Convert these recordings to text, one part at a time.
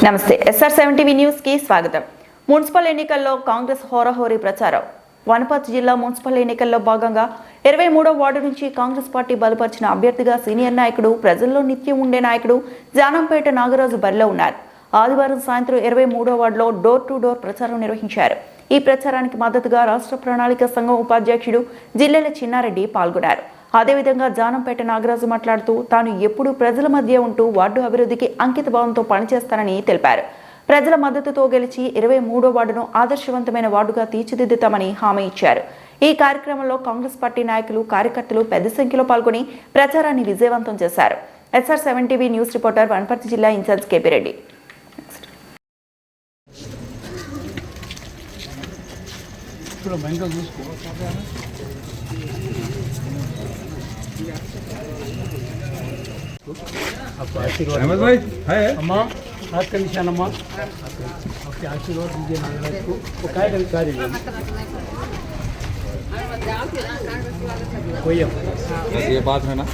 నమస్తే SR7 TV news కి స్వాగతం. మున్సిపల్ ఎన్నికల్లో కాంగ్రెస్ హోరాహోరీ ప్రచారం. వనపర్తి జిల్లా మున్సిపల్ ఎన్నికల్లో భాగంగా 23వ వార్డు నుంచి కాంగ్రెస్ పార్టీ బలపరిచిన అభ్యర్థిగా సీనియర్ నాయకుడు, ప్రజల్లో నిత్యం ఉండే నాయకుడు జానంపేట నాగరాజు బరిలో ఉన్నారు. ఆదివారం సాయంత్రం 23వ వార్డులో డోర్ టు డోర్ ప్రచారం నిర్వహించారు. ఈ ప్రచారానికి మద్దతుగా రాష్ట్ర ప్రణాళిక సంఘం ఉపాధ్యక్షుడు జిల్లెల చిన్నారెడ్డి పాల్గొన్నారు. అదేవిధంగా జానంపేట నాగరాజు మాట్లాడుతూ తాను ఎప్పుడూ ప్రజల మధ్య ఉంటూ వార్డు అభివృద్ధికి అంకిత భావంతో పనిచేస్తానని తెలిపారు. ప్రజల మద్దతుతో గెలిచి 23వ వార్డును ఆదర్శవంతమైన వార్డుగా తీర్చిదిద్దుతామని హామీ ఇచ్చారు. ఈ కార్యక్రమంలో కాంగ్రెస్ పార్టీ నాయకులు, కార్యకర్తలు పెద్ద సంఖ్యలో పాల్గొని ప్రచారాన్ని విజయవంతం చేశారు. SR7 TV news reporter Wanaparthy జిల్లా ఇన్ఛార్జ్ KP రెడ్డి. अहमद भाई है अम्मा हाथ का निशान अम्मा आपके आशीर्वाद दीजिए नागराज को वो काय करें कार्य कोई बस ये बात है ना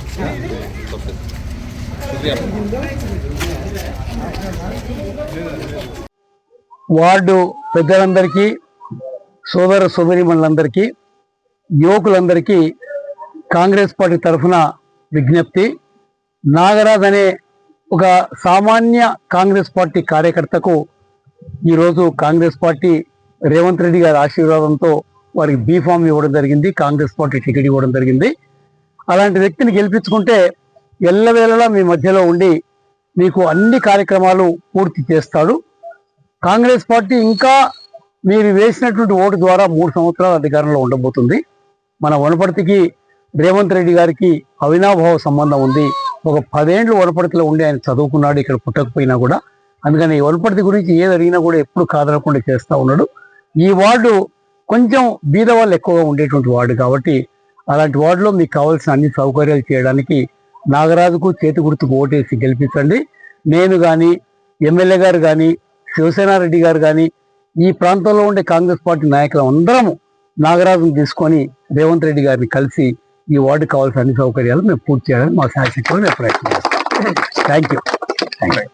शुक्रिया వార్డు పెద్దలందరికీ, సోదర సోదరీమణులందరికీ, యువకులందరికీ కాంగ్రెస్ పార్టీ తరఫున విజ్ఞప్తి. నాగరాజ్ అనే ఒక సామాన్య కాంగ్రెస్ పార్టీ కార్యకర్తకు ఈరోజు కాంగ్రెస్ పార్టీ రేవంత్ రెడ్డి గారి ఆశీర్వాదంతో వారికి బీఫామ్ ఇవ్వడం జరిగింది, కాంగ్రెస్ పార్టీ టికెట్ ఇవ్వడం జరిగింది. అలాంటి వ్యక్తిని గెలిపించుకుంటే ఎల్లవేళలా మీ మధ్యలో ఉండి మీకు అన్ని కార్యక్రమాలు పూర్తి చేస్తాడు. కాంగ్రెస్ పార్టీ ఇంకా మీరు వేసినటువంటి ఓటు ద్వారా 3 సంవత్సరాల అధికారంలో ఉండబోతుంది. మన వనపర్తికి రేవంత్ రెడ్డి గారికి అవినాభావ సంబంధం ఉంది. ఒక 10 ఏళ్ళు వనపర్తిలో ఉండి ఆయన చదువుకున్నాడు, ఇక్కడ పుట్టకపోయినా కూడా. అందుకని వనపర్తి గురించి ఏది అడిగినా కూడా ఎప్పుడు కాదనకుండా చేస్తూ ఉన్నాడు. ఈ వార్డు కొంచెం బీద వాళ్ళు ఎక్కువగా ఉండేటువంటి వార్డు కాబట్టి అలాంటి వార్డులో మీకు కావాల్సిన అన్ని సౌకర్యాలు చేయడానికి నాగరాజుకు చేతి గుర్తుకు ఓటేసి గెలిపించండి. నేను కానీ, ఎమ్మెల్యే గారు కానీ, శివసేనారెడ్డి గారు కానీ, ఈ ప్రాంతంలో ఉండే కాంగ్రెస్ పార్టీ నాయకులు అందరము నాగరాజును తీసుకొని రేవంత్ రెడ్డి గారిని కలిసి ఈ వార్డు కావాల్సిన అన్ని సౌకర్యాలు మేము పూర్తి చేయాలని మా శాసనసభ్యులు మేము ప్రయత్నం చేస్తాం. Thank you.